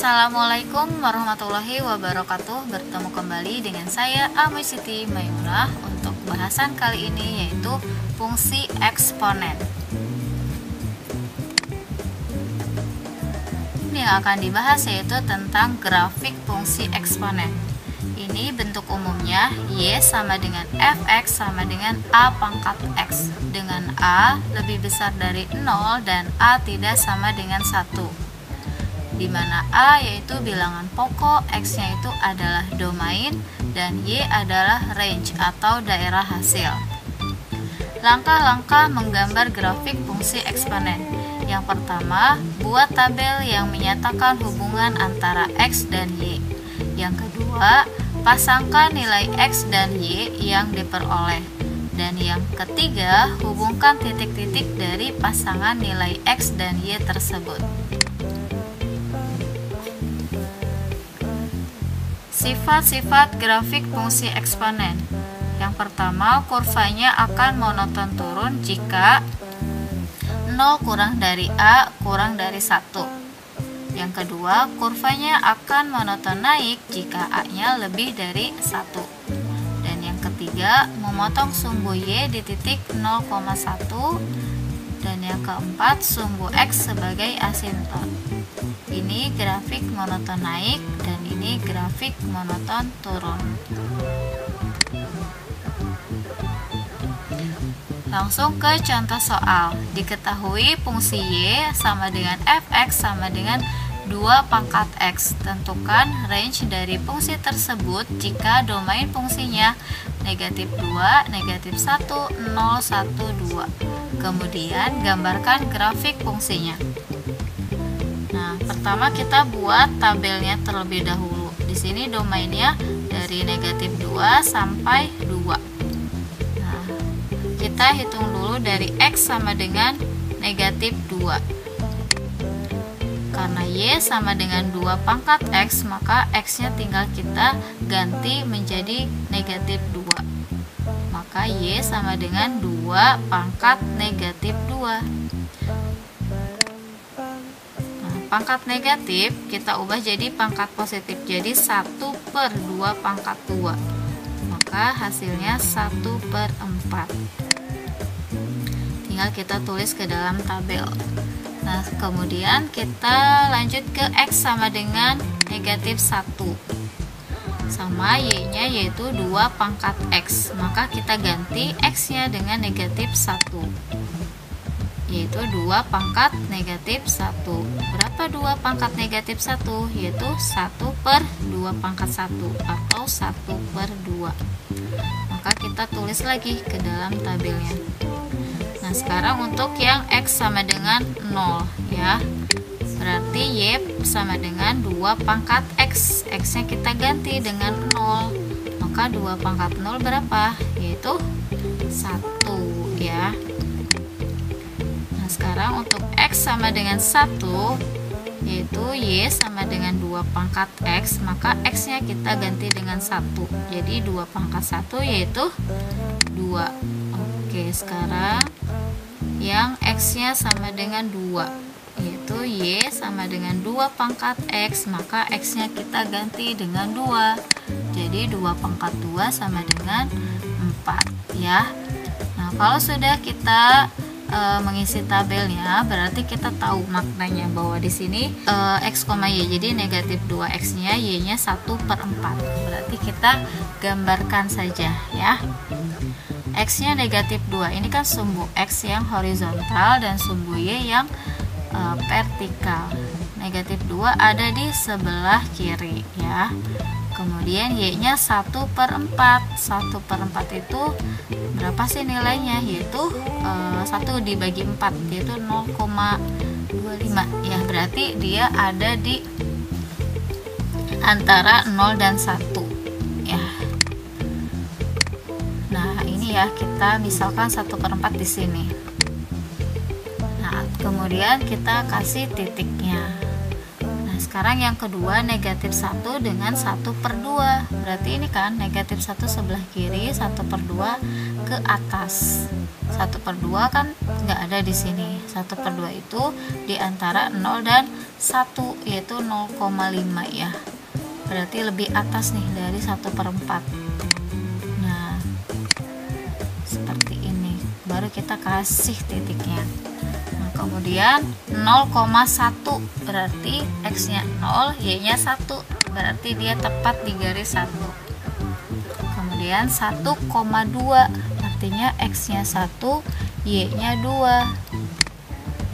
Assalamualaikum warahmatullahi wabarakatuh. Bertemu kembali dengan saya Ami Siti Maimunah untuk bahasan kali ini, yaitu fungsi eksponen. Ini yang akan dibahas yaitu tentang grafik fungsi eksponen. Ini bentuk umumnya Y sama dengan Fx sama dengan A pangkat X, dengan A lebih besar dari 0 dan A tidak sama dengan 1, di mana A yaitu bilangan pokok, X-nya itu adalah domain, dan Y adalah range atau daerah hasil. Langkah-langkah menggambar grafik fungsi eksponen. Yang pertama, buat tabel yang menyatakan hubungan antara X dan Y. Yang kedua, pasangkan nilai X dan Y yang diperoleh. Dan yang ketiga, hubungkan titik-titik dari pasangan nilai X dan Y tersebut. Sifat-sifat grafik fungsi eksponen. Yang pertama, kurvanya akan monoton turun jika 0 kurang dari A kurang dari 1. Yang kedua, kurvanya akan monoton naik jika A-nya lebih dari 1. Dan yang ketiga, memotong sumbu Y di titik 0,1. Dan yang keempat, sumbu X sebagai asintot. Ini grafik monoton naik dan ini grafik monoton turun. Langsung ke contoh soal. Diketahui fungsi Y sama dengan Fx sama dengan 2 pangkat X. Tentukan range dari fungsi tersebut jika domain fungsinya negatif 2, negatif 1, 0, 1, 2. Kemudian gambarkan grafik fungsinya. Nah, pertama kita buat tabelnya terlebih dahulu. Di sini domainnya dari negatif 2 sampai 2. Nah, kita hitung dulu dari X sama dengan negatif 2. Karena Y sama dengan 2 pangkat X, maka X-nya tinggal kita ganti menjadi negatif 2. Maka Y sama dengan 2 pangkat negatif 2. Nah, pangkat negatif kita ubah jadi pangkat positif, jadi 1/2 pangkat 2. Maka hasilnya 1/4. Tinggal kita tulis ke dalam tabel. Nah, kemudian kita lanjut ke X sama dengan negatif 1. Sama Y-nya yaitu 2 pangkat X. Maka kita ganti X-nya dengan negatif 1. Yaitu 2 pangkat negatif 1. Berapa 2 pangkat negatif 1? Yaitu 1/2 pangkat 1 atau 1/2. Maka kita tulis lagi ke dalam tabelnya. Nah, sekarang untuk yang X sama dengan 0 ya. Berarti Y sama dengan 2 pangkat X. X-nya kita ganti dengan 0. Maka 2 pangkat 0 berapa? Yaitu 1 ya. Nah, sekarang untuk X sama dengan 1, yaitu Y sama dengan 2 pangkat X, maka X-nya kita ganti dengan 1. Jadi 2 pangkat 1 yaitu 2. Oke, sekarang yang X-nya sama dengan 2, yaitu Y sama dengan 2 pangkat X, maka X-nya kita ganti dengan 2. Jadi 2 pangkat 2 sama dengan 4 ya. Nah, kalau sudah kita mengisi tabelnya, berarti kita tahu maknanya bahwa di sini X, Y, jadi negatif 2X-nya, Y-nya 1/4. Berarti kita gambarkan saja ya. X-nya negatif 2, ini kan sumbu X yang horizontal dan sumbu Y yang vertikal. Negatif 2 ada di sebelah kiri ya. Kemudian Y-nya 1/4. 1/4 itu berapa sih nilainya? Yaitu 1 dibagi 4, yaitu 0,25 ya. Berarti dia ada di antara 0 dan 1 ya. Nah, ini ya, kita misalkan 1/4 di sini. Nah, kemudian kita kasih titiknya. Nah, sekarang yang kedua negatif 1 dengan 1/2. Berarti ini kan negatif 1 sebelah kiri, 1/2 ke atas. 1/2 kan nggak ada di sini. 1/2 itu di antara 0 dan 1, yaitu 0,5 ya. Berarti lebih atas nih dari 1/4. Nah, seperti ini. Baru kita kasih titiknya. Kemudian 0,1 berarti X-nya 0, Y-nya 1, berarti dia tepat di garis 1. Kemudian 1,2 artinya X-nya 1, Y-nya 2.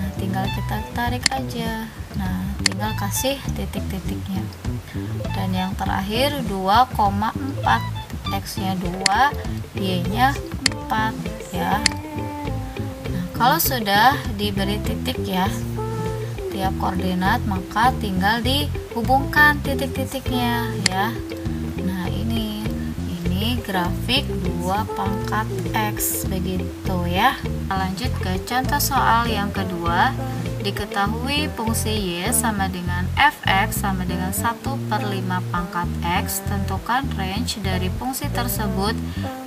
Nah, tinggal kita tarik aja. Nah, tinggal kasih titik-titiknya. Dan yang terakhir 2,4, X-nya 2, Y-nya 4 ya. Kalau sudah diberi titik ya tiap koordinat, maka tinggal dihubungkan titik-titiknya ya. Nah, ini grafik 2 pangkat X begitu ya. Lanjut ke contoh soal yang kedua. Diketahui fungsi Y sama dengan fx sama dengan 1/5 pangkat X. Tentukan range dari fungsi tersebut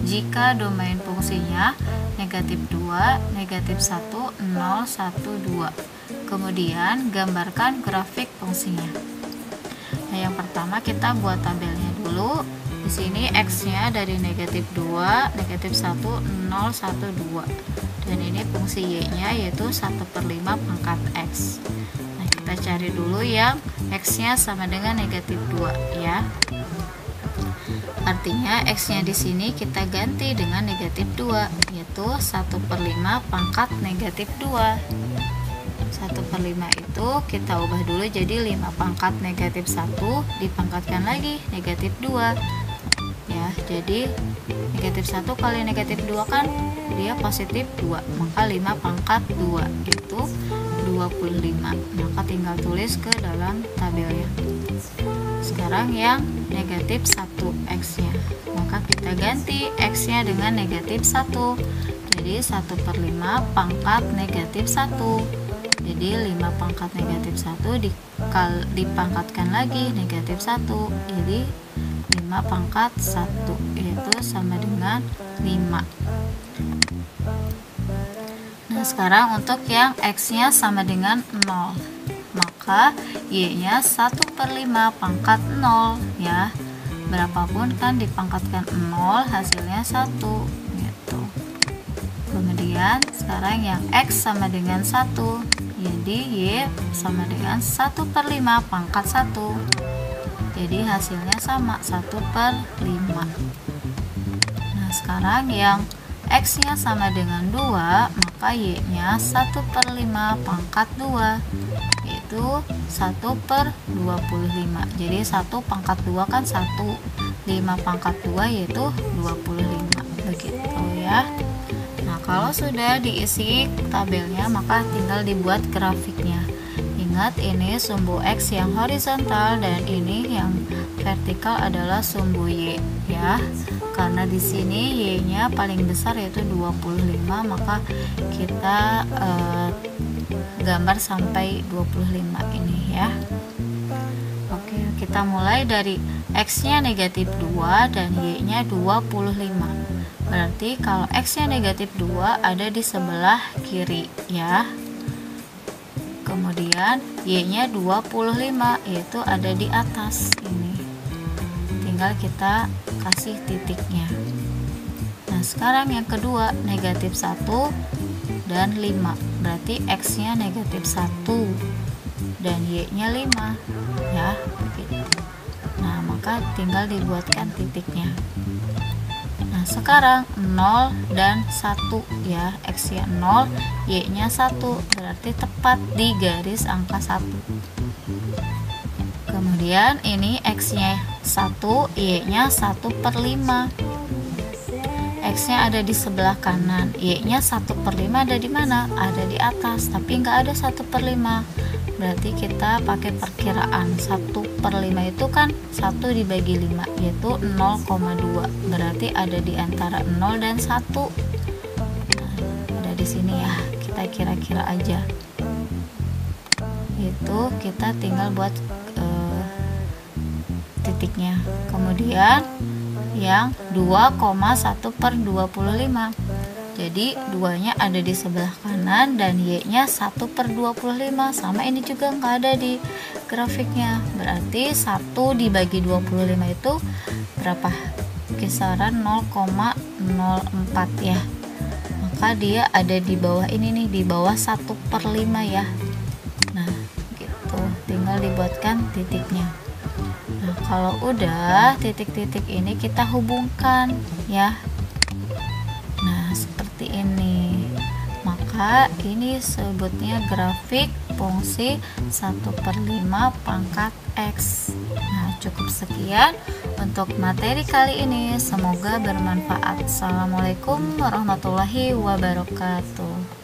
jika domain fungsinya negatif 2, negatif 1, 0, 1, 2. Kemudian gambarkan grafik fungsinya. Nah, yang pertama kita buat tabelnya dulu. Di sini X-nya dari negatif 2, negatif 1, 0, 1, 2. Dan ini fungsi Y-nya yaitu 1/5 pangkat X. Nah, kita cari dulu yang X-nya sama dengan negatif 2 ya. Artinya X-nya di sini kita ganti dengan negatif 2, yaitu 1/5 pangkat negatif 2. 1/5 itu kita ubah dulu jadi 5 pangkat negatif 1 dipangkatkan lagi negatif 2 ya. Jadi negatif 1 kali negatif 2 kan dia positif 2, maka 5 pangkat 2 itu 25. Maka tinggal tulis ke dalam tabelnya. Sekarang yang negatif 1 X-nya, maka kita ganti X-nya dengan negatif 1. Jadi 1/5 pangkat negatif 1. Jadi 5 pangkat negatif 1 dipangkatkan lagi negatif 1. Jadi 5 pangkat 1 yaitu sama dengan 5. Nah, sekarang untuk yang X-nya sama dengan 0, maka Y-nya 1/5 pangkat 0 ya. Berapapun kan dipangkatkan 0 hasilnya 1 gitu. Kemudian sekarang yang X sama dengan 1, jadi Y sama dengan 1/5 pangkat 1. Jadi hasilnya sama 1/5. Nah, sekarang yang X-nya sama dengan 2, maka Y-nya 1/5 pangkat 2, yaitu 1/25. Jadi 1 pangkat 2 kan 1, 5 pangkat 2 yaitu 25, begitu ya. Nah, kalau sudah diisi tabelnya, maka tinggal dibuat grafiknya. Ingat, ini sumbu X yang horizontal dan ini yang vertikal adalah sumbu Y ya. Karena di sini Y-nya paling besar yaitu 25, maka kita gambar sampai 25 ini ya. Oke, kita mulai dari X-nya negatif 2 dan Y-nya 25. Berarti kalau X-nya negatif 2 ada di sebelah kiri ya. Kemudian Y-nya 25 yaitu ada di atas ini. Tinggal kita kasih titiknya. Nah, sekarang yang kedua negatif 1 dan 5. Berarti X-nya negatif 1 dan Y-nya 5 ya. Nah, maka tinggal dibuatkan titiknya. Nah, sekarang 0 dan 1 ya. X-nya 0, Y-nya 1, berarti tepat di garis angka 1. Kemudian ini X-nya 1, Y-nya 1/5. X-nya ada di sebelah kanan, Y-nya 1/5 ada di mana? Ada di atas, tapi nggak ada 1/5. Berarti kita pakai perkiraan. 1/5 itu kan 1 dibagi 5, yaitu 0,2. Berarti ada di antara 0 dan 1. Nah, ada di sini ya. Kita kira-kira aja. Itu kita tinggal buat titiknya. Kemudian yang 2,1/25. Jadi 2-nya ada di sebelah kanan dan Y-nya 1/25. Sama ini juga nggak ada di grafiknya. Berarti 1 dibagi 25 itu berapa? Kisaran 0,04 ya. Maka dia ada di bawah ini nih, di bawah 1/5 ya. Nah gitu, tinggal dibuatkan titiknya. Nah kalau udah, titik-titik ini kita hubungkan ya. Nah seperti ini. Maka ini sebutnya grafik fungsi 1/5 pangkat X. Nah cukup sekian untuk materi kali ini, semoga bermanfaat. Assalamualaikum warahmatullahi wabarakatuh.